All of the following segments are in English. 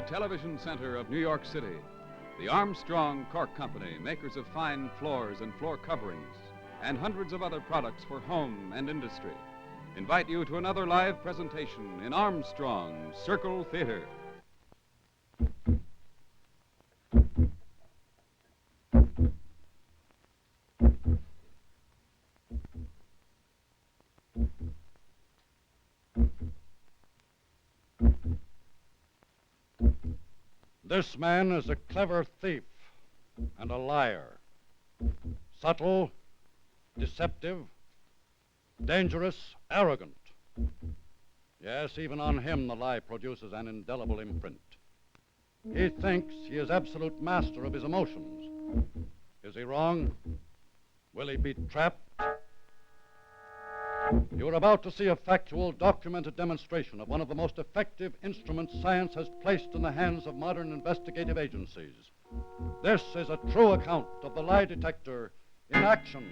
the television center of New York City, the Armstrong Cork Company, makers of fine floors and floor coverings, and hundreds of other products for home and industry, invite you to another live presentation in Armstrong's Circle Theater. This man is a clever thief and a liar. Subtle, deceptive, dangerous, arrogant. Yes, even on him the lie produces an indelible imprint. He thinks he is absolute master of his emotions. Is he wrong? Will he be trapped? You're about to see a factual, documented demonstration of one of the most effective instruments science has placed in the hands of modern investigative agencies. This is a true account of the lie detector in action.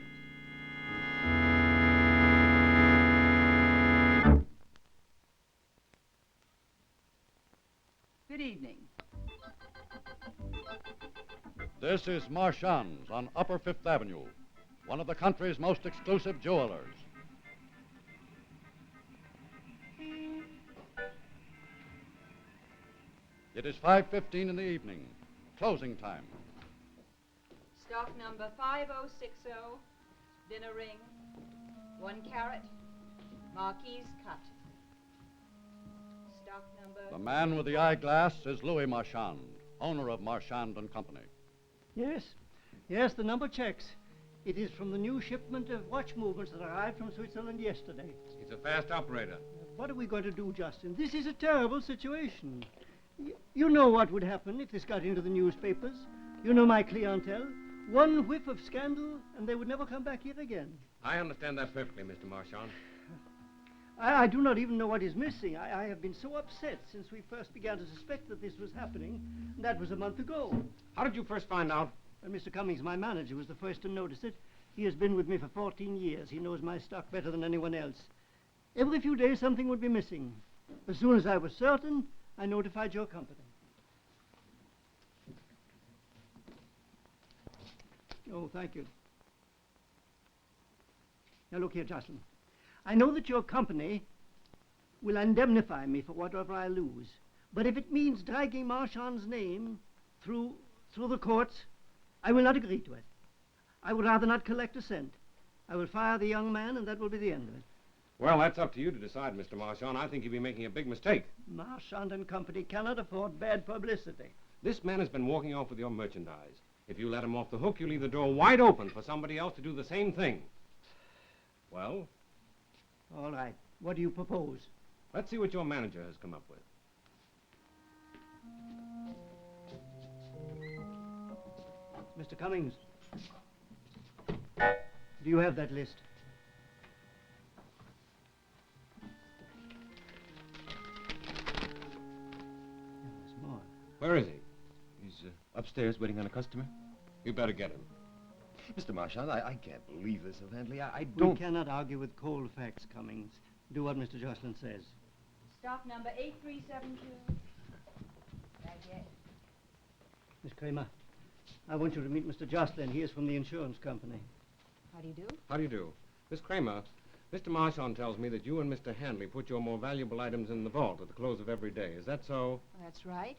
Good evening. This is Marchand's on Upper Fifth Avenue, one of the country's most exclusive jewelers. It is 5:15 in the evening, closing time. Stock number 5060, dinner ring, 1 carat, marquise cut. Stock number... The man with the eyeglass is Louis Marchand, owner of Marchand and Company. Yes, the number checks. It is from the new shipment of watch movements that arrived from Switzerland yesterday. He's a fast operator. What are we going to do, Justin? This is a terrible situation. You know what would happen if this got into the newspapers. You know my clientele. One whiff of scandal, and they would never come back here again. I understand that perfectly, Mr. Marchand. I do not even know what is missing. I have been so upset since we first began to suspect that this was happening. That was a month ago. How did you first find out? Well, Mr. Cummings, my manager, was the first to notice it. He has been with me for 14 years. He knows my stock better than anyone else. Every few days, something would be missing. As soon as I was certain, I notified your company. Oh, thank you. Now, look here, Jocelyn. I know that your company will indemnify me for whatever I lose. But if it means dragging Marchand's name through the courts, I will not agree to it. I would rather not collect a cent. I will fire the young man, and that will be the end of it. Well, that's up to you to decide, Mr. Marchand. I think you'd be making a big mistake. Marchand and Company cannot afford bad publicity. This man has been walking off with your merchandise. If you let him off the hook, you leave the door wide open for somebody else to do the same thing. Well? All right. What do you propose? Let's see what your manager has come up with. Mr. Cummings, do you have that list? There's more. Where is he? He's upstairs waiting on a customer. You better get him. Mr. Marchand, I can't believe this of Handley. I don't... We cannot argue with cold facts, Cummings. Do what Mr. Jocelyn says. Stock number 8372. Right here. Miss Kramer, I want you to meet Mr. Jocelyn. He is from the insurance company. How do you do? How do you do? Miss Kramer, Mr. Marchand tells me that you and Mr. Handley put your more valuable items in the vault at the close of every day. Is that so? That's right.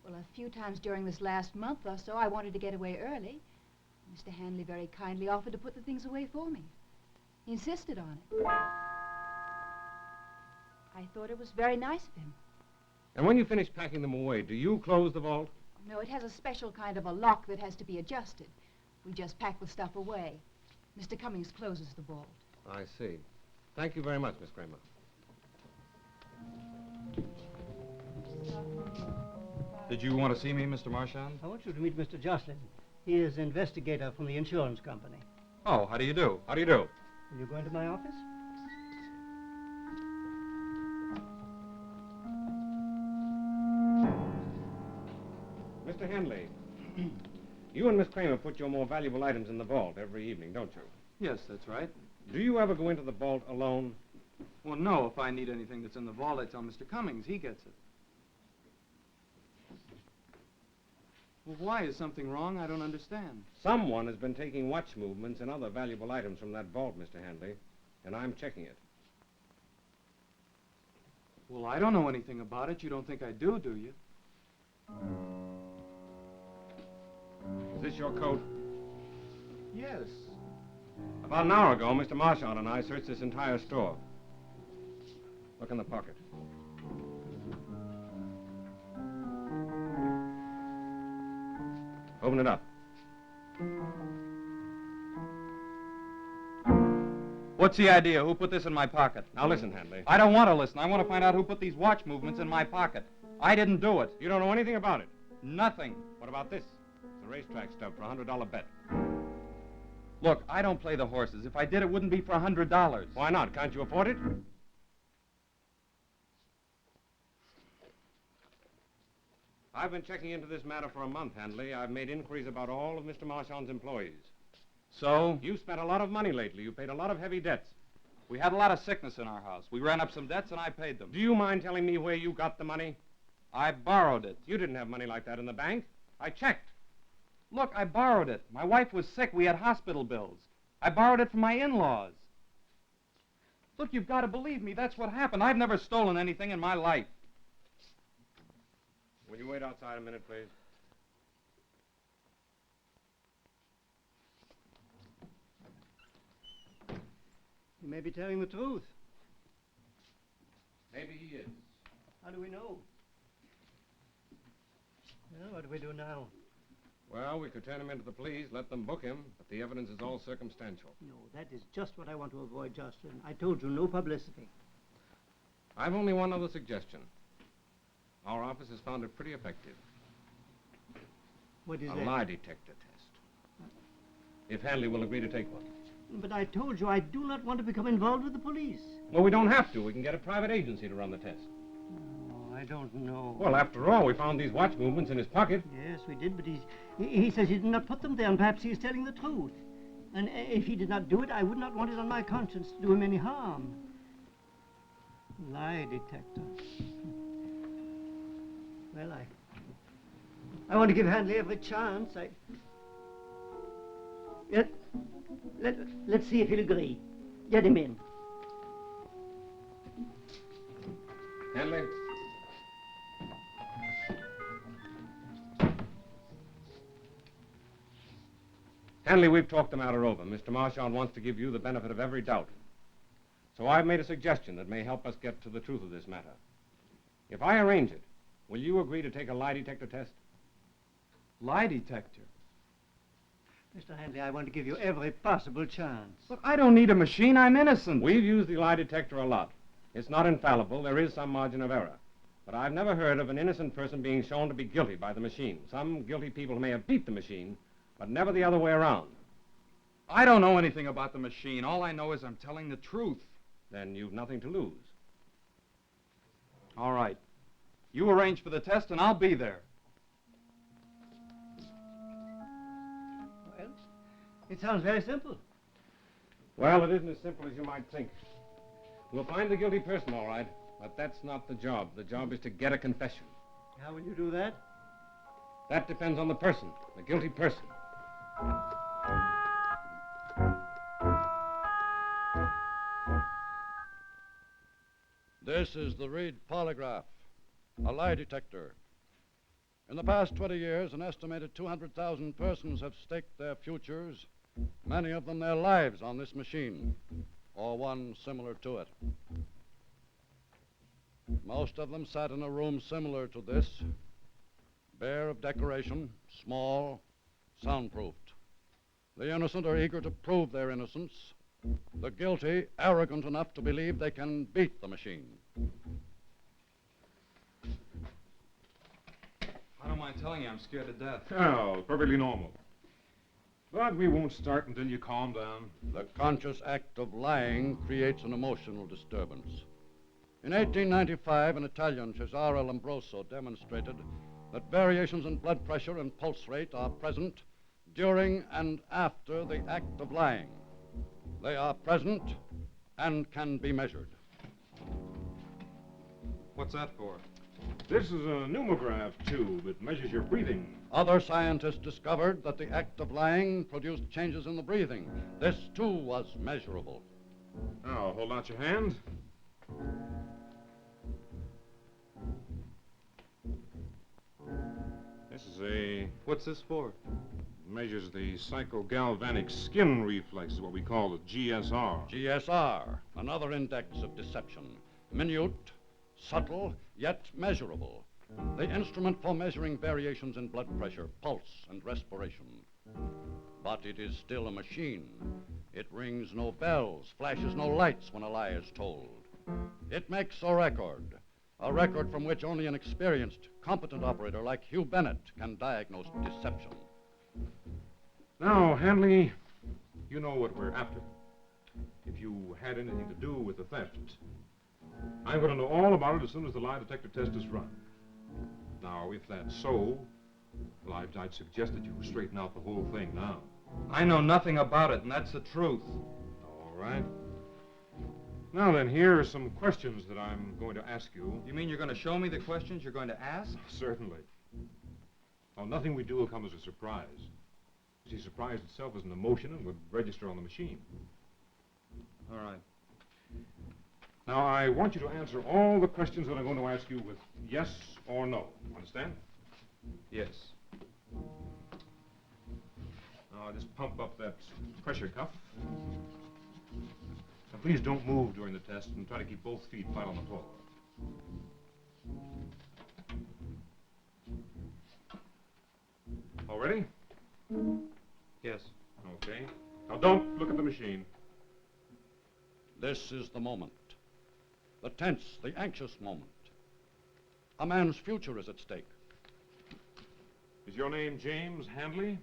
Well, a few times during this last month or so, I wanted to get away early. Mr. Handley very kindly offered to put the things away for me. He insisted on it. I thought it was very nice of him. And when you finish packing them away, do you close the vault? No, it has a special kind of a lock that has to be adjusted. We just pack the stuff away. Mr. Cummings closes the vault. I see. Thank you very much, Miss Kramer. Did you want to see me, Mr. Marchand? I want you to meet Mr. Jocelyn. He is an investigator from the insurance company. Oh, how do you do? How do you do? Will you go into my office? Mr. Handley, you and Miss Kramer put your more valuable items in the vault every evening, don't you? Yes, that's right. Do you ever go into the vault alone? Well, no. If I need anything that's in the vault, I tell Mr. Cummings. He gets it. Well, why? Is something wrong? I don't understand. Someone has been taking watch movements and other valuable items from that vault, Mr. Handley, and I'm checking it. Well, I don't know anything about it. You don't think I do you? Is this your coat? Yes. About an hour ago, Mr. Marchand and I searched this entire store. Look in the pocket. Open it up. What's the idea? Who put this in my pocket? Now listen, Handley. I don't want to listen. I want to find out who put these watch movements in my pocket. I didn't do it. You don't know anything about it. Nothing. What about this? It's a racetrack stub for a $100 bet. Look, I don't play the horses. If I did, it wouldn't be for $100. Why not? Can't you afford it? I've been checking into this matter for a month, Handley. I've made inquiries about all of Mr. Marchand's employees. So? You've spent a lot of money lately. You paid a lot of heavy debts. We had a lot of sickness in our house. We ran up some debts and I paid them. Do you mind telling me where you got the money? I borrowed it. You didn't have money like that in the bank. I checked. Look, I borrowed it. My wife was sick. We had hospital bills. I borrowed it from my in-laws. Look, you've got to believe me. That's what happened. I've never stolen anything in my life. Will you wait outside a minute, please? You may be telling the truth. Maybe he is. How do we know? Well, what do we do now? Well, we could turn him into the police, let them book him, but the evidence is all circumstantial. No, that is just what I want to avoid, Jocelyn. I told you, no publicity. I've only one other suggestion. Our office has found it pretty effective. What is A that? lie detector test. If Handley will agree to take one. But I told you I do not want to become involved with the police. Well, we don't have to. We can get a private agency to run the test. Oh, I don't know. Well, after all, we found these watch movements in his pocket. Yes, we did, but he says he did not put them there, and perhaps he is telling the truth. And if he did not do it, I would not want it on my conscience to do him any harm. Lie detector. Well, I want to give Handley every chance. Let's see if he'll agree. Get him in. Handley? Handley, we've talked the matter over. Mr. Marchand wants to give you the benefit of every doubt. So I've made a suggestion that may help us get to the truth of this matter. If I arrange it, will you agree to take a lie detector test? Lie detector? Mr. Handley, I want to give you every possible chance. Look, I don't need a machine. I'm innocent. We've used the lie detector a lot. It's not infallible. There is some margin of error. But I've never heard of an innocent person being shown to be guilty by the machine. Some guilty people may have beat the machine, but never the other way around. I don't know anything about the machine. All I know is I'm telling the truth. Then you've nothing to lose. All right. You arrange for the test and I'll be there. Well, it sounds very simple. Well, it isn't as simple as you might think. We'll find the guilty person, all right, but that's not the job. The job is to get a confession. How will you do that? That depends on the person, the guilty person. This is the Reed polygraph, a lie detector. In the past 20 years, an estimated 200,000 persons have staked their futures, many of them their lives, on this machine, or one similar to it. Most of them sat in a room similar to this, bare of decoration, small, soundproofed. The innocent are eager to prove their innocence. The guilty, arrogant enough to believe they can beat the machine. I don't mind telling you, I'm scared to death. Oh, perfectly normal. But we won't start until you calm down. The conscious act of lying creates an emotional disturbance. In 1895, an Italian, Cesare Lombroso, demonstrated that variations in blood pressure and pulse rate are present during and after the act of lying. They are present and can be measured. What's that for? This is a pneumograph tube. It measures your breathing. Other scientists discovered that the act of lying produced changes in the breathing. This, too, was measurable. Now, hold out your hand. This is What's this for? measures the psychogalvanic skin reflex, is what we call the GSR. GSR, another index of deception. Minute, subtle, yet measurable. The instrument for measuring variations in blood pressure, pulse, and respiration. But it is still a machine. It rings no bells, flashes no lights when a lie is told. It makes a record from which only an experienced, competent operator like Hugh Bennett can diagnose deception. Now, Hanley, you know what we're after. If you had anything to do with the theft, I'm going to know all about it as soon as the lie detector test is run. Now, if that's so, well, I'd suggest that you straighten out the whole thing now. I know nothing about it, and that's the truth. All right. Now then, here are some questions that I'm going to ask you. You mean you're going to show me the questions you're going to ask? Certainly. Now, nothing we do will come as a surprise. You see, surprise itself is an emotion and would register on the machine. All right. Now, I want you to answer all the questions that I'm going to ask you with yes or no. Understand? Yes. Now, I'll just pump up that pressure cuff. Now, please don't move during the test and try to keep both feet flat on the floor. All ready? Yes. Okay. Now, don't look at the machine. This is the moment. The tense, the anxious moment. A man's future is at stake. Is your name James Handley?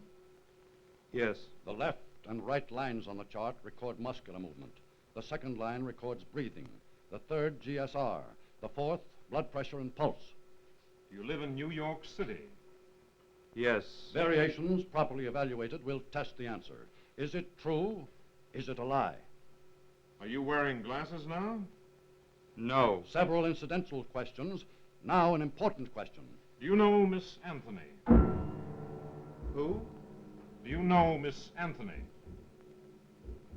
Yes. The left and right lines on the chart record muscular movement. The second line records breathing. The third, GSR. The fourth, blood pressure and pulse. You live in New York City. Yes. Variations, properly evaluated, will test the answer. Is it true? Is it a lie? Are you wearing glasses now? No. Several incidental questions. Now an important question. Do you know Miss Anthony? Who? Do you know Miss Anthony?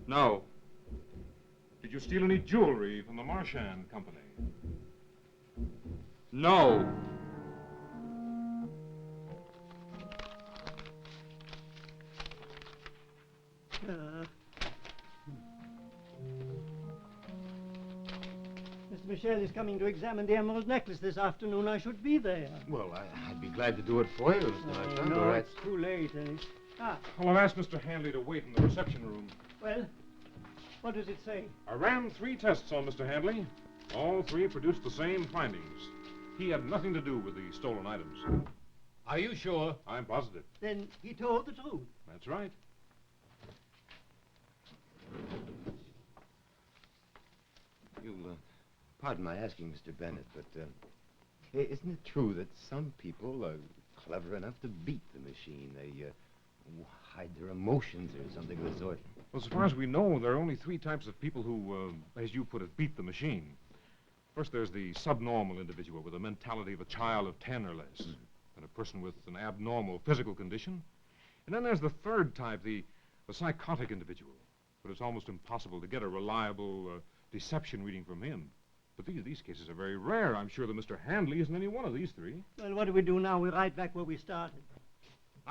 No. Did you steal any jewelry from the Marchand Company? No. Mr. Michel is coming to examine the emerald necklace this afternoon. I should be there. Well, I'd be glad to do it for you, Mr. Marchand. No, all right. it's too late. Well, I've asked Mr. Handley to wait in the reception room. Well, what does it say? I ran 3 tests on Mr. Handley. All 3 produced the same findings. He had nothing to do with the stolen items. Are you sure? I'm positive. Then he told the truth. That's right. You'll pardon my asking, Mr. Bennett, but isn't it true that some people are clever enough to beat the machine? They hide their emotions or something of the sort. Well, as far as we know, there are only 3 types of people who, as you put it, beat the machine. First, there's the subnormal individual with the mentality of a child of 10 or less, and a person with an abnormal physical condition. And then there's the third type, the psychotic individual. But it's almost impossible to get a reliable deception reading from him. But these cases are very rare. I'm sure that Mr. Handley isn't any one of these 3. Well, what do we do now? We're right back where we started.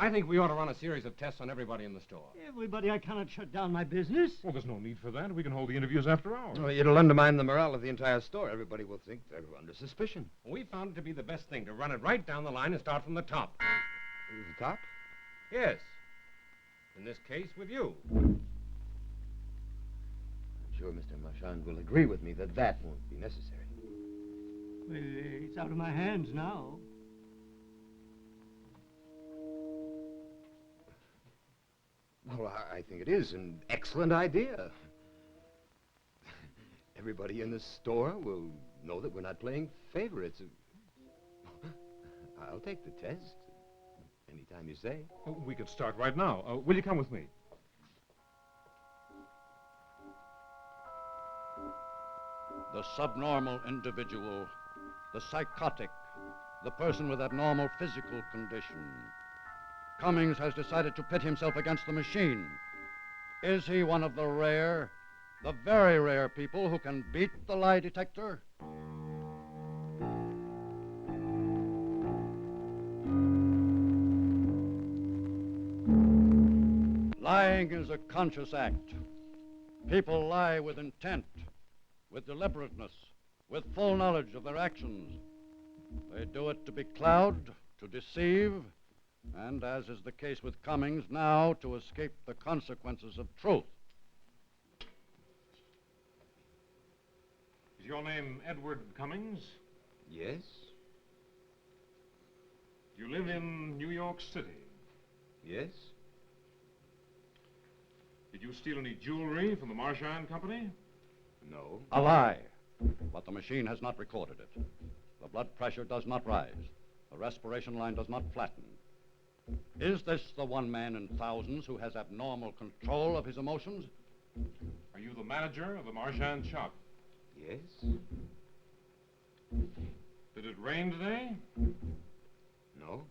I think we ought to run a series of tests on everybody in the store. Everybody, I cannot shut down my business. Well, there's no need for that. We can hold the interviews after hours. Well, it'll undermine the morale of the entire store. Everybody will think they're under suspicion. We found it to be the best thing to run it right down the line and start from the top. The top? Yes. In this case, with you. I'm sure Mr. Marchand will agree with me that that won't be necessary. Well, it's out of my hands now. Well, I think it is an excellent idea. Everybody in the store will know that we're not playing favorites. I'll take the test anytime you say. Oh, we could start right now. Will you come with me? The subnormal individual the psychotic, the person with abnormal physical condition. Cummings has decided to pit himself against the machine. Is he one of the rare, the very rare people who can beat the lie detector? Lying is a conscious act. People lie with intent, with deliberateness, with full knowledge of their actions. They do it to becloud, to deceive, and, as is the case with Cummings, now to escape the consequences of truth. Is your name Edward Cummings? Yes? You live in New York City. Yes? Did you steal any jewelry from the Marchand Company? No. A lie. But the machine has not recorded it. The blood pressure does not rise. The respiration line does not flatten. Is this the one man in thousands who has abnormal control of his emotions? Are you the manager of the Marchand shop? Yes? Did it rain today? No.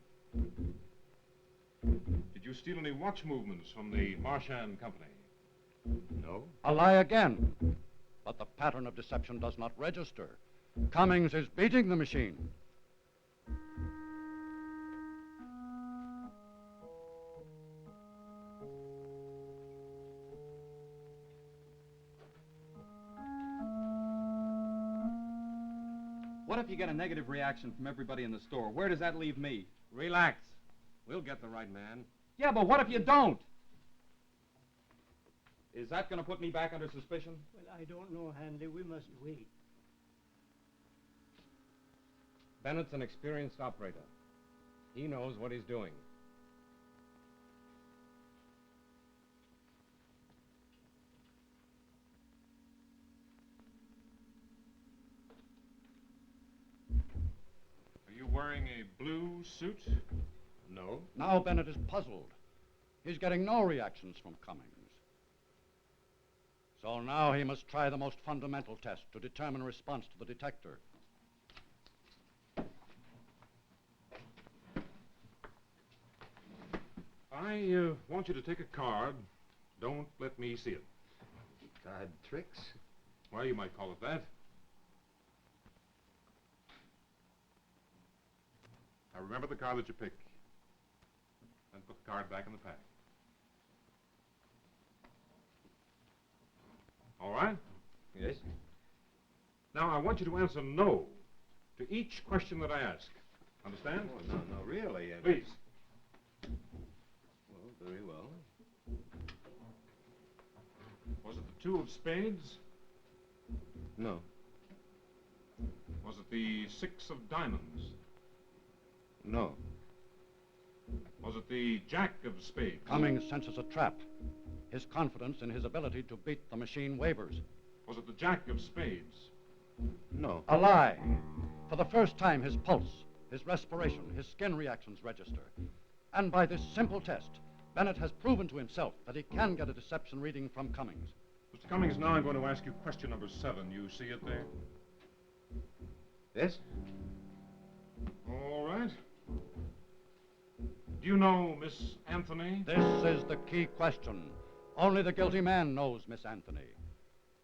Did you steal any watch movements from the Marchand Company? No. A lie again. But the pattern of deception does not register. Cummings is beating the machine. What if you get a negative reaction from everybody in the store? Where does that leave me? Relax. We'll get the right man. Yeah, but what if you don't? Is that going to put me back under suspicion? Well, I don't know, Hanley. We must wait. Bennett's an experienced operator. He knows what he's doing. Are you wearing a blue suit? No. Now Bennett is puzzled. He's getting no reactions from Cummings. So now he must try the most fundamental test to determine response to the detector. I want you to take a card. Don't let me see it. Card tricks? Well, you might call it that. Now remember the card that you pick. And put the card back in the pack. All right? Yes? Now I want you to answer no to each question that I ask. Understand? Oh, no, really. Please. Well, very well. Was it the two of spades? No. Was it the six of diamonds? No. Was it the jack of spades? Cummings senses a trap. His confidence in his ability to beat the machine wavers. Was it the jack of spades? No. A lie. For the first time, his pulse, his respiration, his skin reactions register. And by this simple test, Bennett has proven to himself that he can get a deception reading from Cummings. Mr. Cummings, now I'm going to ask you question number 7. You see it there? Yes? All right. Do you know Miss Anthony? This is the key question. Only the guilty man knows Miss Anthony.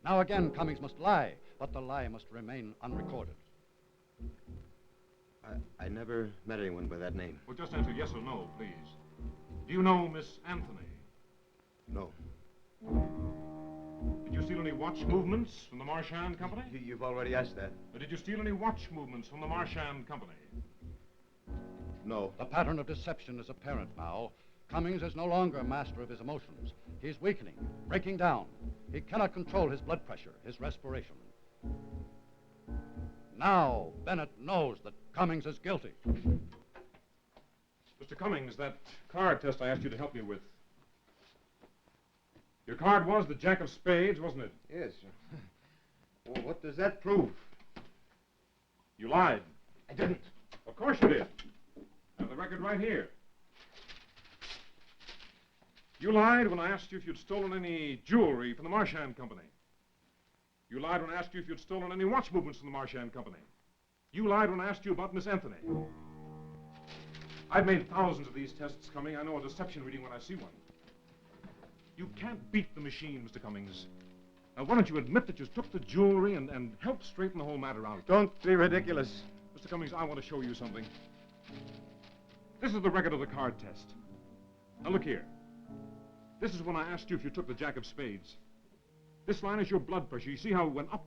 Now again, Cummings must lie, but the lie must remain unrecorded. I never met anyone by that name. Well, just answer yes or no, please. Do you know Miss Anthony? No. Did you steal any watch movements from the Marchand Company? You've already asked that. Or did you steal any watch movements from the Marchand Company? No. The pattern of deception is apparent now. Cummings is no longer master of his emotions. He's weakening, breaking down. He cannot control his blood pressure, his respiration. Now, Bennett knows that Cummings is guilty. Mr. Cummings, that card test I asked you to help me with. Your card was the jack of spades, wasn't it? Yes. Well, what does that prove? You lied. I didn't. Of course you did. I have the record right here. You lied when I asked you if you'd stolen any jewelry from the Marchand Company. You lied when I asked you if you'd stolen any watch movements from the Marchand Company. You lied when I asked you about Miss Anthony. I've made thousands of these tests, Cummings. I know a deception reading when I see one. You can't beat the machine, Mr. Cummings. Now, why don't you admit that you took the jewelry and help straighten the whole matter out? Don't be ridiculous. Mr. Cummings, I want to show you something. This is the record of the card test. Now, look here. This is when I asked you if you took the jack of spades. This line is your blood pressure. You see how it went up?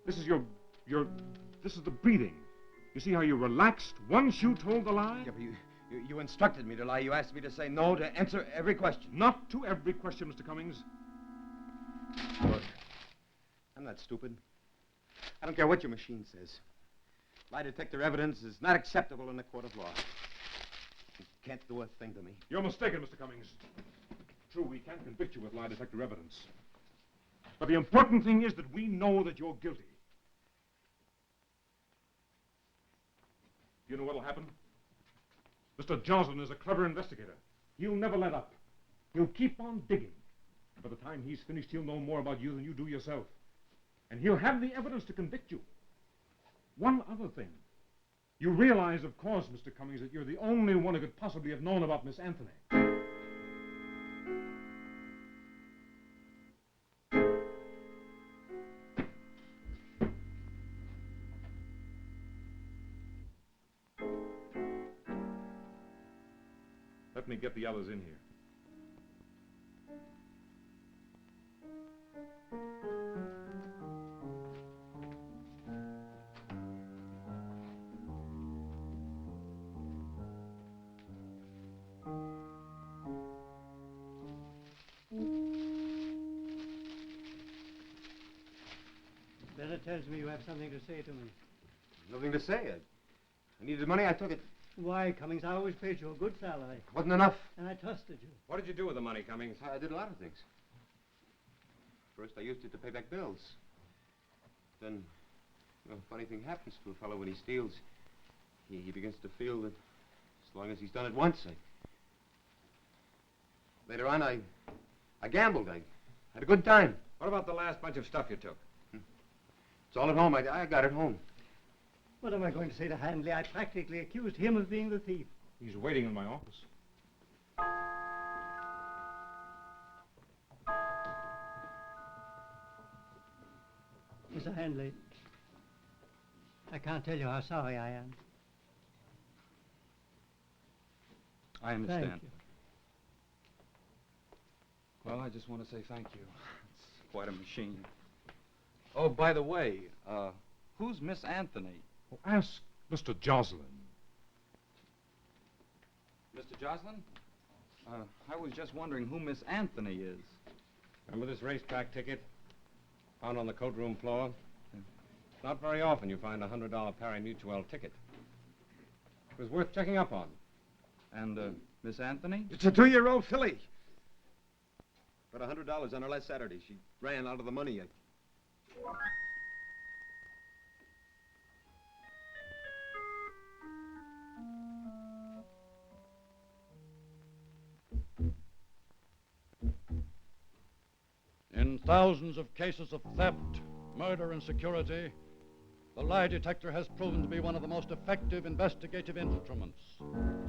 This is this is the breathing. You see how you relaxed once you told the lie? Yeah, but you instructed me to lie. You asked me to say no to answer every question. Not to every question, Mr. Cummings. Look, I'm not stupid. I don't care what your machine says. Lie detector evidence is not acceptable in a court of law. You can't do a thing to me. You're mistaken, Mr. Cummings. True, we can't convict you with lie detector evidence. But the important thing is that we know that you're guilty. You know what'll happen? Mr. Johnson is a clever investigator. He'll never let up. He'll keep on digging. And by the time he's finished, he'll know more about you than you do yourself. And he'll have the evidence to convict you. One other thing. You realize, of course, Mr. Cummings, that you're the only one who could possibly have known about Miss Anthony. Let me get the others in here. Bennett tells me you have something to say to me. Nothing to say. I needed money, I took it. Why, Cummings, I always paid you a good salary. Wasn't enough. And I trusted you. What did you do with the money, Cummings? I did a lot of things. First, I used it to pay back bills. Then, a funny thing happens to a fellow when he steals. He begins to feel that as long as he's done it once, Later on, I gambled. I had a good time. What about the last bunch of stuff you took? It's all at home. I got it home. What am I going to say to Handley? I practically accused him of being the thief. He's waiting in my office. Mr. Handley, I can't tell you how sorry I am. I understand. Thank you. Well, I just want to say thank you. It's quite a machine. Oh, by the way, who's Miss Anthony? Oh, ask Mr. Joslin. Mr. Joslin? I was just wondering who Miss Anthony is. Remember this racetrack ticket? Found on the coat room floor? Not very often you find a $100 pari-mutuel ticket. It was worth checking up on. And, Miss Anthony? It's a 2-year-old filly. Put $100 on her last Saturday. She ran out of the money. In thousands of cases of theft, murder, and security, the lie detector has proven to be one of the most effective investigative instruments,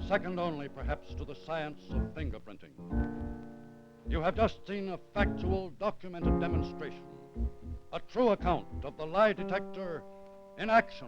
second only, perhaps, to the science of fingerprinting. You have just seen a factual, documented demonstration, a true account of the lie detector in action.